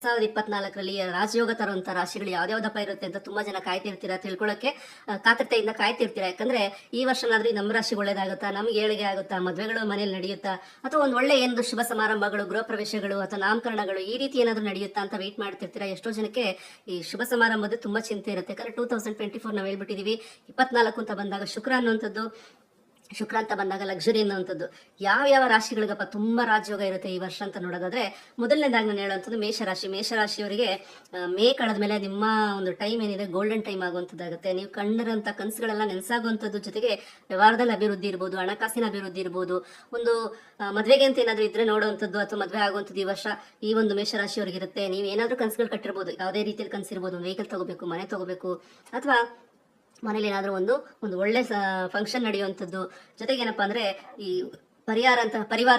2024ರಲ್ಲಿ ರಾಜಯೋಗ ತರುವಂತ ರಾಶಿಗಳು ಯಾವ್ದಾವ್ದಪ್ಪ ಇರುತ್ತೆ ಅಂತ ತುಂಬಾ ಜನ ಕಾಯ್ತಿರ್ತೀರಾ ತಿಳ್ಕೊಳಕ್ಕೆ ಕಾತರತೆಯಿಂದ ಕಾಯ್ತಿರ್ತೀರಾ. ಯಾಕಂದ್ರೆ ಈ ವರ್ಷನಾದ್ರೂ ನಮ್ಮ ರಾಶಿ ಒಳ್ಳೇದಾಗುತ್ತಾ, ನಮ್ಗೆ ಏಳಿಗೆ ಆಗುತ್ತಾ, ಮದ್ವೆಗಳು ಮನೇಲಿ ನಡೆಯುತ್ತಾ, ಅಥವಾ ಒಂದ್ ಒಳ್ಳೆ ಏನು ಶುಭ ಸಮಾರಂಭಗಳು, ಗೃಹ ಪ್ರವೇಶಗಳು ಅಥವಾ ನಾಮಕರಣಗಳು ಈ ರೀತಿ ಏನಾದ್ರು ನಡೆಯುತ್ತಾ ಅಂತ ವೇಟ್ ಮಾಡ್ತಿರ್ತೀರಾ. ಎಷ್ಟೋ ಜನಕ್ಕೆ ಈ ಶುಭ ಸಮಾರಂಭದ ತುಂಬಾ ಚಿಂತೆ ಇರುತ್ತೆ. ಯಾಕಂದ್ರೆ 2024 ನಾವು ಹೇಳ್ಬಿಟ್ಟಿದೀವಿ. 24 ಅಂತ ಬಂದಾಗ ಶುಕ್ರ ಅಂತ ಬಂದಾಗ ಲಕ್ಸುರಿ ಅನ್ನುವಂಥದ್ದು ಯಾವ ರಾಶಿಗಳಿಗಪ್ಪ ತುಂಬಾ ರಾಜಯೋಗ ಇರುತ್ತೆ ಈ ವರ್ಷ ಅಂತ ನೋಡೋದಾದ್ರೆ, ಮೊದಲನೇದಾಗಿ ನಾನು ಹೇಳುವಂಥದ್ದು ಮೇಷರಾಶಿಯವರಿಗೆ ಮೇ ಕಳೆದ ಮೇಲೆ ನಿಮ್ಮ ಒಂದು ಟೈಮ್ ಏನಿದೆ ಗೋಲ್ಡನ್ ಟೈಮ್ ಆಗುವಂಥದ್ದಾಗುತ್ತೆ. ನೀವು ಕಂಡಿರೋಂಥ ಕನಸುಗಳೆಲ್ಲ ನೆನಸಾಗುವಂಥದ್ದು, ಜೊತೆಗೆ ವ್ಯವಹಾರದಲ್ಲಿ ಅಭಿವೃದ್ಧಿ ಇರ್ಬೋದು, ಹಣಕಾಸಿನ ಅಭಿವೃದ್ಧಿ ಇರ್ಬೋದು, ಒಂದು ಮದ್ವೆಗೆ ಅಂತ ಏನಾದ್ರು ಇದ್ರೆ ನೋಡುವಂಥದ್ದು ಅಥವಾ ಮದ್ವೆ ಆಗುವಂಥದ್ದು ಈ ವರ್ಷ ಈ ಒಂದು ಮೇಷರಾಶಿಯವರಿಗೆ ಇರುತ್ತೆ. ನೀವು ಏನಾದ್ರೂ ಕನಸುಗಳು ಕಟ್ಟಿರ್ಬೋದು, ಯಾವುದೇ ರೀತಿಯಲ್ಲಿ ಕನಸಿರ್ಬೋದು. ಒಂದು ವೆಹಿಕಲ್ ತಗೋಬೇಕು, ಮನೆ ತಗೋಬೇಕು, ಅಥವಾ ಮನೇಲಿ ಏನಾದರೂ ಒಂದು ಒಳ್ಳೆ ಫಂಕ್ಷನ್ ನಡೆಯುವಂಥದ್ದು. ಜೊತೆಗೆ ಏನಪ್ಪಾ ಅಂದ್ರೆ ಈ ಪರಿವಾರ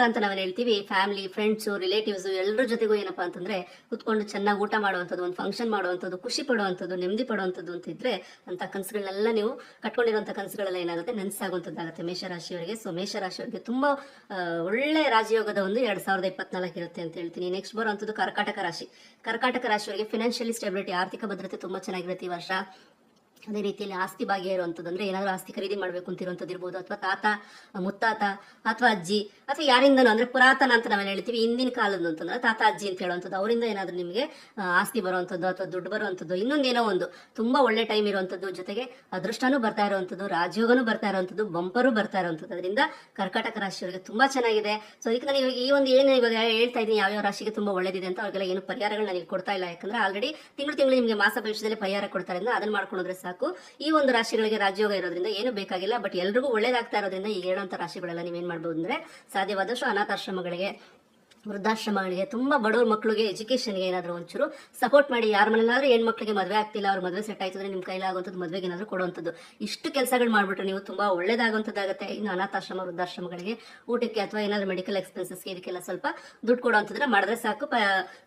ಅಂತ ನಾವೇನು ಹೇಳ್ತೀವಿ, ಫ್ಯಾಮಿಲಿ, ಫ್ರೆಂಡ್ಸು, ರಿಲೇಟಿವ್ಸ್ ಎಲ್ಲರ ಜೊತೆಗೂ ಏನಪ್ಪಾ ಅಂತಂದ್ರೆ ಕುತ್ಕೊಂಡು ಚೆನ್ನಾಗಿ ಊಟ ಮಾಡುವಂಥದ್ದು, ಒಂದು ಫಂಕ್ಷನ್ ಮಾಡುವಂಥದ್ದು, ಖುಷಿ ಪಡುವಂಥದ್ದು, ನೆಮ್ಮದಿ ಪಡುವಂಥದ್ದು ಅಂತ ಇದ್ರೆ ಅಂತ ಕನಸುಗಳನ್ನೆಲ್ಲ ನೀವು ಕಟ್ಕೊಂಡಿರುವಂಥ ಕನಸುಗಳೆಲ್ಲ ಏನಾಗುತ್ತೆ ನೆನಸಾಗುವಂಥದ್ದಾಗುತ್ತೆ ಮೇಷರಾಶಿಯವರಿಗೆ. ಸೊ ಮೇಷರಾಶಿಯವರಿಗೆ ತುಂಬಾ ಒಳ್ಳೆ ರಾಜಯೋಗದ ಒಂದು 2024 ಇರುತ್ತೆ ಅಂತ ಹೇಳ್ತೀನಿ. ನೆಕ್ಸ್ಟ್ ಬರುವಂಥದ್ದು ಕರ್ಕಾಟಕ ರಾಶಿಯವರಿಗೆ ಫಿನಾನ್ಷಿಯಲಿ ಸ್ಟೆಬಿಲಿಟಿ, ಆರ್ಥಿಕ ಭದ್ರತೆ ತುಂಬಾ ಚೆನ್ನಾಗಿರುತ್ತೆ ಈ ವರ್ಷ. ಅದೇ ರೀತಿಯಲ್ಲಿ ಆಸ್ತಿ ಭಾಗ್ಯ ಇರುವಂಥದ್ದು, ಅಂದ್ರೆ ಏನಾದರೂ ಆಸ್ತಿ ಖರೀದಿ ಮಾಡಬೇಕು ಅಂತಿರುವಂಥದ್ದು ಇರ್ಬೋದು, ಅಥವಾ ತಾತ ಮುತ್ತಾತ ಅಥವಾ ಅಜ್ಜಿ ಅಥವಾ ಯಾರಿಂದನೂ, ಅಂದ್ರೆ ಪುರಾತನ ಅಂತ ನಾವೇನು ಹೇಳ್ತೀವಿ, ಹಿಂದಿನ ಕಾಲದ ಅಂತಂದ್ರೆ ತಾತ ಅಜ್ಜಿ ಅಂತ ಹೇಳುವಂಥದ್ದು, ಅವರಿಂದ ಏನಾದರೂ ನಿಮಗೆ ಆಸ್ತಿ ಬರುವಂಥದ್ದು ಅಥವಾ ದುಡ್ಡು ಬರುವಂಥದ್ದು, ಇನ್ನೊಂದೇನೋ ಒಂದು ತುಂಬಾ ಒಳ್ಳೆ ಟೈಮ್ ಇರುವಂಥದ್ದು, ಜೊತೆಗೆ ಅದೃಷ್ಟನೂ ಬರ್ತಾ ಇರುವಂಥದ್ದು, ರಾಜಯೋಗನೂ ಬರ್ತಾ ಇರುವಂಥದ್ದು, ಬಂಪರು ಬರ್ತಾ ಇರುವಂಥದ್ದು. ಅದರಿಂದ ಕರ್ಕಾಟಕ ರಾಶಿಯವರಿಗೆ ತುಂಬಾ ಚೆನ್ನಾಗಿದೆ. ಸೊ ಅದಕ್ಕೆ ನಾನು ಇವಾಗ ಈ ಒಂದು ಏನು ಇವಾಗ ಹೇಳ್ತಾ ಇದ್ದೀನಿ ಯಾವ ರಾಶಿಗೆ ತುಂಬಾ ಒಳ್ಳೇದಿದೆ ಅಂತ, ಅವ್ರಿಗೆಲ್ಲ ಏನು ಪರಿಹಾರಗಳನ್ನ ನಾನು ಕೊಡ್ತಾ ಇಲ್ಲ. ಯಾಕಂದ್ರೆ ಆಲ್ರೆಡಿ ತಿಂಗಳು ನಿಮಗೆ ಮಾಸ ಭವಿಷ್ಯದಲ್ಲಿ ಪರಿಹಾರ ಕೊಡ್ತಾರೆ, ಅದನ್ನ ಮಾಡ್ಕೊಂಡ್ರೆ ಸಾಕು. ಈ ಒಂದು ರಾಶಿಗಳಿಗೆ ರಾಜಯೋಗ ಇರೋದ್ರಿಂದ ಏನು ಬೇಕಾಗಿಲ್ಲ. ಬಟ್ ಎಲ್ರಿಗೂ ಒಳ್ಳೇದಾಗ್ತಾ ಇರೋದ್ರಿಂದ ಈಗ ಹೇಳುವಂತ ರಾಶಿಗಳೆಲ್ಲ ನೀವೇನ್ ಮಾಡ್ಬೋದು ಅಂದ್ರೆ, ಸಾಧ್ಯವಾದಷ್ಟು ಅನಾಥಾಶ್ರಮಗಳಿಗೆ, ವೃದ್ಧಾಶ್ರಮಗಳಿಗೆ, ತುಂಬಾ ಬಡವ್ರ ಮಕ್ಕಳಿಗೆ ಎಜುಕೇಶನ್ಗೆ ಏನಾದ್ರು ಒಂಚೂರು ಸಪೋರ್ಟ್ ಮಾಡಿ. ಯಾರ ಮನೇಲಾದ್ರೂ ಹೆಣ್ಮಕ್ಳಿಗೆ ಮದುವೆ ಆಗ್ತಿಲ್ಲ, ಅವ್ರ ಮದುವೆ ಸೆಟ್ ಆಯ್ತು ಅಂದ್ರೆ ನಿಮ್ ಕೈಲಾಗುವಂಥದ್ದು ಮದುವೆಗೆ ಏನಾದ್ರು ಕೊಡುವಂಥದ್ದು, ಇಷ್ಟು ಕೆಲಸಗಳು ಮಾಡ್ಬಿಟ್ರೆ ನೀವು ತುಂಬಾ ಒಳ್ಳೇದಾಗುವಂಥದ್ದಾಗುತ್ತೆ. ಇನ್ನು ಅನಾಥಾಶ್ರಮ, ವೃದ್ಧಾಶ್ರಮಗಳಿಗೆ ಊಟಕ್ಕೆ ಅಥವಾ ಏನಾದ್ರು ಮೆಡಿಕಲ್ ಎಕ್ಸ್ಪೆನ್ಸಸ್ಗೆ ಇದಕ್ಕೆಲ್ಲ ಸ್ವಲ್ಪ ದುಡ್ಡು ಕೊಡುವಂಥದ್ರೆ ಮಾಡಿದ್ರೆ ಸಾಕು.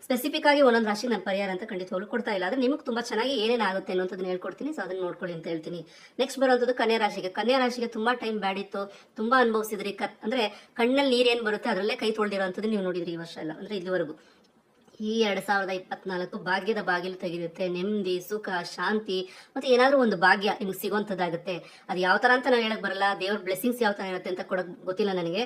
ಸ್ಪೆಸಿಫಿಕ್ ಆಗಿ ಒಂದೊಂದು ರಾಶಿಗೆ ನಾನು ಪರಿಹಾರ ಅಂತ ಖಂಡಿತವಾಗ್ಲೂ ಕೊಡ್ತಾ ಇಲ್ಲ. ಆದ್ರೆ ನಿಮ್ಗೆ ತುಂಬಾ ಚೆನ್ನಾಗಿ ಏನೇನಾಗುತ್ತೆ ಅನ್ನೋದನ್ನ ಹೇಳ್ಕೊಡ್ತೀನಿ. ಸೊ ಅದನ್ನ ನೋಡ್ಕೊಳ್ಳಿ ಅಂತ ಹೇಳ್ತೀನಿ. ನೆಕ್ಸ್ಟ್ ಬರುವಂಥದ್ದು ಕನ್ಯಾ ರಾಶಿಗೆ ತುಂಬಾ ಟೈಮ್ ಬ್ಯಾಡ್ ಇತ್ತು, ತುಂಬಾ ಅನುಭವಿಸಿದ್ರಿ. ಅಂದ್ರೆ ಕಣ್ಣಲ್ಲಿ ನೀರೇನ್ ಬರುತ್ತೆ ಅದರಲ್ಲೇ ಕೈ ತೊಳ್ದಿರೋಂಥದ್ದು ನೀವು ನೋಡಿದ್ರಿ ಈ ವರ್ಷ ಎಲ್ಲ, ಅಂದ್ರೆ ಇಲ್ಲಿವರೆಗೂ. ಈ 2024 ಭಾಗ್ಯದ ಬಾಗಿಲು ತೆಗೆಯುತ್ತೆ. ನೆಮ್ಮದಿ, ಸುಖ, ಶಾಂತಿ ಮತ್ತೆ ಏನಾದ್ರೂ ಒಂದು ಭಾಗ್ಯ ನಿಮ್ಗೆ ಸಿಗುವಂತದ್ದಾಗುತ್ತೆ. ಅದು ಯಾವ ತರ ಅಂತ ನಾವು ಹೇಳಕ್ ಬರಲ್ಲ. ದೇವ್ರ ಬ್ಲೆಸ್ಸಿಂಗ್ಸ್ ಯಾವ ತರ ಇರುತ್ತೆ ಅಂತ ಗೊತ್ತಿಲ್ಲ ನನಗೆ.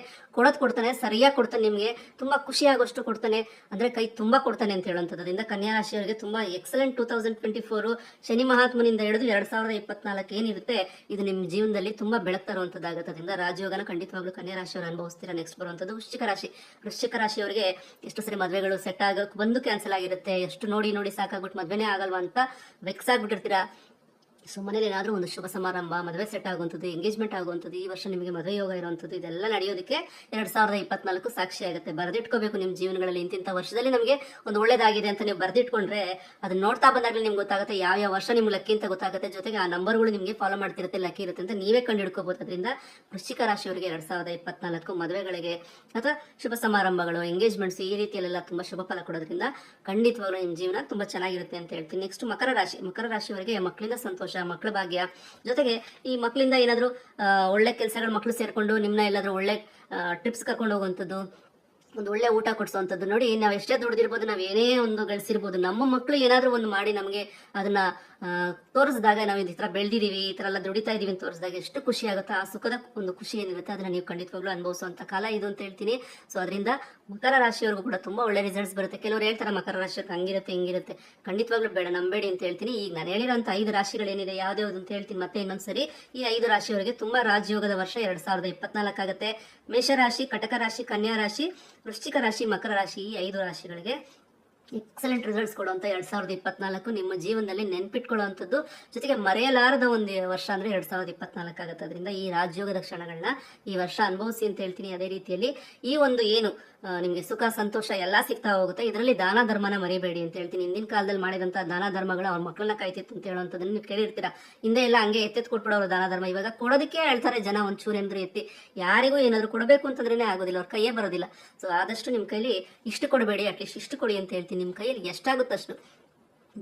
ಕೊಡ್ತಾನೆ, ಸರಿಯಾಗಿ ಕೊಡ್ತಾನೆ, ನಿಮ್ಗೆ ತುಂಬಾ ಖುಷಿ ಆಗೋಷ್ಟು ಕೊಡ್ತಾನೆ, ಅಂದ್ರೆ ಕೈ ತುಂಬಾ ಕೊಡ್ತಾನೆ ಅಂತ ಹೇಳುವಂಥದ್ದು. ಅದರಿಂದ ಕನ್ಯಾ ರಾಶಿಯವರಿಗೆ ತುಂಬಾ ಎಕ್ಸಲೆಂಟ್ 2024 ಶನಿ ಮಹಾತ್ಮನಿಂದ ಹಿಡಿದು 2024 ಏನಿರುತ್ತೆ ಇದು ನಿಮ್ಮ ಜೀವನದಲ್ಲಿ ತುಂಬಾ ಬೆಳಗ್ತಾ ಇರುವಂತದ್ದಾಗುತ್ತೆ. ಅದರಿಂದ ರಾಜಯೋಗನ ಖಂಡಿತವಾಗ್ಲೂ ಕನ್ಯಾ ರಾಶಿಯವರು ಅನುಭವಿಸ್ತೀರಾ. ನೆಕ್ಸ್ಟ್ ಬರುವಂತದ್ದು ವೃಶ್ಚಿಕ ರಾಶಿಯವರಿಗೆ ಎಷ್ಟು ಸರಿ ಮದುವೆಗಳು ಸೆಟ್ ಆಗಕ್ಕೆ ಬಂದು ಕ್ಯಾನ್ಸಲ್ ಆಗಿರುತ್ತೆ, ಎಷ್ಟು ನೋಡಿ ಸಾಕಾಗ್ಬಿಟ್ಟು ಮದ್ವೆನೇ ಆಗಲ್ವಾ ಅಂತ ವೆಕ್ಸ್ ಆಗ್ಬಿಟ್ಟಿರ್ತೀರಾ. ಸೊ ಮನೇಲಿ ಏನಾದ್ರೂ ಒಂದು ಶುಭ ಸಮಾರಂಭ, ಮದುವೆ ಸೆಟ್ ಆಗುವಂಥದ್ದು, ಎಂಗೇಜ್ಮೆಂಟ್ ಆಗುವಂಥದ್ದು, ಈ ವರ್ಷ ನಿಮಗೆ ಮದುವೆ ಯೋಗ ಇರುವಂಥದ್ದು, ಇದೆಲ್ಲ ನಡೆಯೋದಕ್ಕೆ 2024 ಸಾಕ್ಷಿ ಆಗುತ್ತೆ. ಬರೆದಿಟ್ಕೋಬೇಕು ನಿಮ್ಮ ಜೀವನಗಳಲ್ಲಿ. ಇಂತಿಂಥ ವರ್ಷದಲ್ಲಿ ನಮಗೆ ಒಂದು ಒಳ್ಳೇದಾಗಿದೆ ಅಂತ ನೀವು ಬರೆದಿಟ್ಕೊಂಡ್ರೆ ಅದನ್ನ ನೋಡ್ತಾ ಬಂದಾಗಲೇ ನಿಮ್ಗೆ ಗೊತ್ತಾಗುತ್ತೆ ಯಾವ ವರ್ಷ ನಿಮ್ಗೆ ಲಕ್ಕಿ ಅಂತ ಗೊತ್ತಾಗುತ್ತೆ. ಜೊತೆಗೆ ಆ ನಂಬರ್ಗಳು ನಿಮಗೆ ಫಾಲೋ ಮಾಡ್ತಿರುತ್ತೆ, ಲಕ್ಕಿ ಇರುತ್ತೆ ಅಂತ ನೀವೇ ಕಂಡು ಹಿಡ್ಕೋಬಹುದು. ಅದರಿಂದ ವೃಶ್ಚಿಕ ರಾಶಿಯವರಿಗೆ 2024 ಮದುವೆಗಳಿಗೆ ಅಥವಾ ಶುಭ ಸಮಾರಂಭಗಳು, ಎಂಗೇಜ್ಮೆಂಟ್ಸ್ ಈ ರೀತಿಯಲ್ಲೆಲ್ಲ ತುಂಬಾ ಶುಭ ಫಲ ಕೊಡೋದ್ರಿಂದ ಖಂಡಿತವಾಗ್ಲೂ ನಿಮ್ಮ ಜೀವನ ತುಂಬಾ ಚೆನ್ನಾಗಿರುತ್ತೆ ಅಂತ ಹೇಳ್ತೀನಿ. ನೆಕ್ಸ್ಟ್ ಮಕರ ರಾಶಿಯವರಿಗೆ ಮಕ್ಕಳಿಂದ ಸಂತೋಷ, ಮಕ್ಕಳ ಭಾಗ್ಯ, ಜೊತೆಗೆ ಈ ಮಕ್ಕಳಿಂದ ಏನಾದ್ರು ಒಳ್ಳೆ ಕೆಲಸಗಳು, ಮಕ್ಕಳು ಸೇರ್ಕೊಂಡು ನಿಮ್ನ ಎಲ್ಲಾದ್ರೂ ಒಳ್ಳೆ ಟ್ರಿಪ್ಸ್ ಕರ್ಕೊಂಡು ಹೋಗುವಂಥದ್ದು, ಒಂದು ಒಳ್ಳೆ ಊಟ ಕೊಡಿಸುವಂಥದ್ದು. ನೋಡಿ, ನಾವ್ ಎಷ್ಟೇ ದುಡ್ದಿರ್ಬೋದು, ನಾವ್ ಏನೇ ಒಂದು ಗಳಿಸಿರ್ಬೋದು, ನಮ್ಮ ಮಕ್ಕಳು ಏನಾದ್ರೂ ಒಂದು ಮಾಡಿ ನಮಗೆ ಅದನ್ನ ತೋರಿಸಿದಾಗ ನಾವು ಈ ತರ ಬೆಳೆದಿದೀವಿ, ಈ ತರ ಎಲ್ಲ ದುಡಿತಾ ಇದೀವಿ ಅಂತ ತೋರಿಸಿದಾಗ ಎಷ್ಟು ಖುಷಿ ಆಗುತ್ತೆ. ಆ ಸುಖದ ಒಂದು ಖುಷಿ ಏನಿರುತ್ತೆ ಅದನ್ನ ನೀವು ಖಂಡಿತವಾಗ್ಲೂ ಅನುಭವಿಸುವಂತ ಕಾಲ ಇದು ಅಂತ ಹೇಳ್ತೀನಿ. ಸೊ ಅದರಿಂದ ಮಕರ ರಾಶಿಯವರೆಗೂ ಕೂಡ ತುಂಬಾ ಒಳ್ಳೆ ರಿಸಲ್ಟ್ಸ್ ಬರುತ್ತೆ. ಕೆಲವರು ಹೇಳ್ತಾರೆ ಮಕರ ರಾಶಿಯವ್ರಿಗೆ ಹಂಗಿರುತ್ತೆ ಹಿಂಗಿರುತ್ತೆ, ಖಂಡಿತವಾಗ್ಲೂ ಬೇಡ, ನಂಬೇಡಿ ಅಂತ ಹೇಳ್ತೀನಿ. ಈಗ ನಾನು ಹೇಳಿರೋಂಥ 5 ರಾಶಿಗಳೇನಿದೆ ಯಾವ್ದಾವ್ದು ಅಂತ ಹೇಳ್ತೀನಿ ಮತ್ತೆ ಇನ್ನೊಂದ್ಸರಿ. ಈ 5 ರಾಶಿಯವರಿಗೆ ತುಂಬಾ ರಾಜಯೋಗದ ವರ್ಷ 2024 ಆಗುತ್ತೆ. ಮೇಷರಾಶಿ, ಕಟಕ ರಾಶಿ, ಕನ್ಯಾ ರಾಶಿ, ವೃಶ್ಚಿಕ ರಾಶಿ, ಮಕರ ರಾಶಿ, ಈ 5 ರಾಶಿಗಳಿಗೆ ಎಕ್ಸಲೆಂಟ್ ರಿಸಲ್ಟ್ಸ್ ಕೊಡುವಂತ 2024 ನಿಮ್ಮ ಜೀವನದಲ್ಲಿ ನೆನ್ಪಿಟ್ಕೊಳ್ಳುವಂಥದ್ದು, ಜೊತೆಗೆ ಮರೆಯಲಾರದ ಒಂದು ವರ್ಷ ಅಂದ್ರೆ 2024 ಆಗುತ್ತೆ. ಅದರಿಂದ ಈ ರಾಜಯೋಗದ ಕ್ಷಣಗಳನ್ನ ಈ ವರ್ಷ ಅನುಭವಿಸಿ ಅಂತ ಹೇಳ್ತೀನಿ. ಅದೇ ರೀತಿಯಲ್ಲಿ ಈ ಒಂದು ಏನು ನಿಮ್ಗೆ ಸುಖ, ಸಂತೋಷ ಎಲ್ಲಾ ಸಿಗ್ತಾ ಹೋಗುತ್ತೆ. ಇದರಲ್ಲಿ ದಾನ ಧರ್ಮನ ಮರಿಬೇಡಿ ಅಂತ ಹೇಳ್ತೀನಿ. ಹಿಂದಿನ ಕಾಲದಲ್ಲಿ ಮಾಡಿದಂತ ದಾನ ಧರ್ಮಗಳು ಅವ್ರ ಮಕ್ಕಳನ್ನ ಕಾಯ್ತಿತ್ತು ಅಂತ ಹೇಳುವಂಥದ್ದನ್ನ ನೀವು ಕೇಳಿರ್ತೀರಾ. ಹಿಂದೆ ಎಲ್ಲ ಹಂಗೆ ಎತ್ತೆತ್ ಕೊಟ್ಬಿಡೋರು ದಾನ ಧರ್ಮ. ಇವಾಗ ಕೊಡೋದಕ್ಕೆ ಹೇಳ್ತಾರೆ ಜನ, ಒಂಚೂರು ಏನಾದ್ರು ಎತ್ತಿ ಯಾರಿಗೂ ಏನಾದ್ರು ಕೊಡಬೇಕು ಅಂತಂದ್ರೇನೆ ಆಗೋದಿಲ್ಲ, ಅವ್ರ ಕೈಯೇ ಬರೋದಿಲ್ಲ. ಸೊ ಆದಷ್ಟು ನಿಮ್ ಕೈಲಿ ಇಷ್ಟು ಕೊಡಬೇಡಿ, ಅಟ್ಲೀಸ್ಟ್ ಇಷ್ಟು ಕೊಡಿ ಅಂತ ಹೇಳ್ತೀನಿ. ನಿಮ್ ಕೈಯಲ್ಲಿ ಎಷ್ಟಾಗುತ್ತಷ್ಟು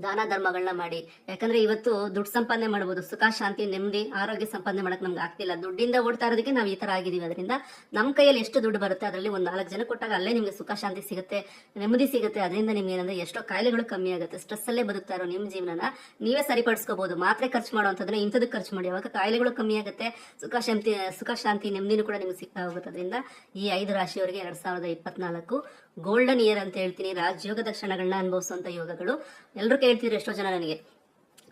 ದಾನ ಧರ್ಮಗಳನ್ನ ಮಾಡಿ. ಯಾಕಂದ್ರೆ ಇವತ್ತು ದುಡ್ಡು ಸಂಪಾದನೆ ಮಾಡ್ಬೋದು, ಸುಖ ಶಾಂತಿ ನೆಮ್ಮದಿ ಆರೋಗ್ಯ ಸಂಪಾದನೆ ಮಾಡಕ್ ನಮ್ಗೆ ಆಗ್ತಿಲ್ಲ. ದುಡ್ಡಿಂದ ಓಡ್ತಾ ಇರೋದಕ್ಕೆ ನಾವು ಈ ತರ ಆಗಿದೀವಿ. ಅದರಿಂದ ನಮ್ಮ ಕೈಯಲ್ಲಿ ಎಷ್ಟು ದುಡ್ಡು ಬರುತ್ತೆ ಅದರಲ್ಲಿ ಒಂದು 4 ಜನ ಕೊಟ್ಟಾಗ ಅಲ್ಲೇ ನಿಮ್ಗೆ ಸುಖ ಶಾಂತಿ ಸಿಗುತ್ತೆ, ನೆಮ್ಮದಿ ಸಿಗುತ್ತೆ. ಅದರಿಂದ ನಿಮ್ಗೆ ಏನಂದ್ರೆ ಎಷ್ಟೋ ಕಾಯಿಲೆಗಳು ಕಮ್ಮಿ ಆಗುತ್ತೆ. ಸ್ಟ್ರೆಸ್ ಅಲ್ಲೇ ಬದುಕ್ತಾ ಇರೋ ನಿಮ್ಮ ಜೀವನನ ನೀವೇ ಸರಿಪಡಿಸ್ಕೋಬಹುದು. ಮಾತ್ರೆ ಖರ್ಚು ಮಾಡುವಂತಂದ್ರೆ ಇಂಥದಕ್ಕೆ ಖರ್ಚು ಮಾಡಿ, ಅವಾಗ ಕಾಯಿಲೆಗಳು ಕಮ್ಮಿ ಆಗುತ್ತೆ, ಸುಖ ಶಾಂತಿ ನೆಮ್ಮದಿನೂ ಕೂಡ ನಿಮ್ಗೆ ಸಿಗ್ತಾ ಹೋಗುತ್ತೆ. ಅದರಿಂದ ಈ 5 ರಾಶಿಯವರಿಗೆ 2024 ಗೋಲ್ಡನ್ ಇಯರ್ ಅಂತ ಹೇಳ್ತೀನಿ. ರಾಜಯೋಗದ ಕ್ಷಣಗಳನ್ನ ಅನುಭವಿಸುವಂತ ಯೋಗಗಳು. ಎಲ್ಲರೂ ಕೇಳ್ತಿದ್ರು ಎಷ್ಟೋ ಜನ ನನಗೆ,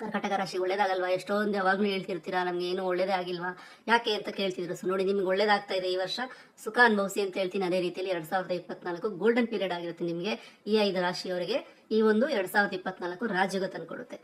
ಕರ್ಕಾಟಕ ರಾಶಿ ಒಳ್ಳೇದಾಗಲ್ವಾ, ಎಷ್ಟೊಂದು ಯಾವಾಗ್ಲೂ ಹೇಳ್ತಿರ್ತೀರಾ, ನಮ್ಗೆ ಏನು ಒಳ್ಳೇದೇ ಆಗಿಲ್ವಾ ಯಾಕೆ ಅಂತ ಕೇಳ್ತಿದ್ರು. ಸೊ ನೋಡಿ, ನಿಮ್ಗೆ ಒಳ್ಳೇದಾಗ್ತಾ ಇದೆ. ಈ ವರ್ಷ ಸುಖ ಅನುಭವಿಸಿ ಅಂತ ಹೇಳ್ತೀನಿ. ಅದೇ ರೀತಿಯಲ್ಲಿ 2024 ಗೋಲ್ಡನ್ ಪೀರಿಯಡ್ ಆಗಿರುತ್ತೆ ನಿಮಗೆ. ಈ 5 ರಾಶಿಯವರಿಗೆ ಈ ಒಂದು 2024 ರಾಜಯೋಗ ತಂದ್ಕೊಡುತ್ತೆ.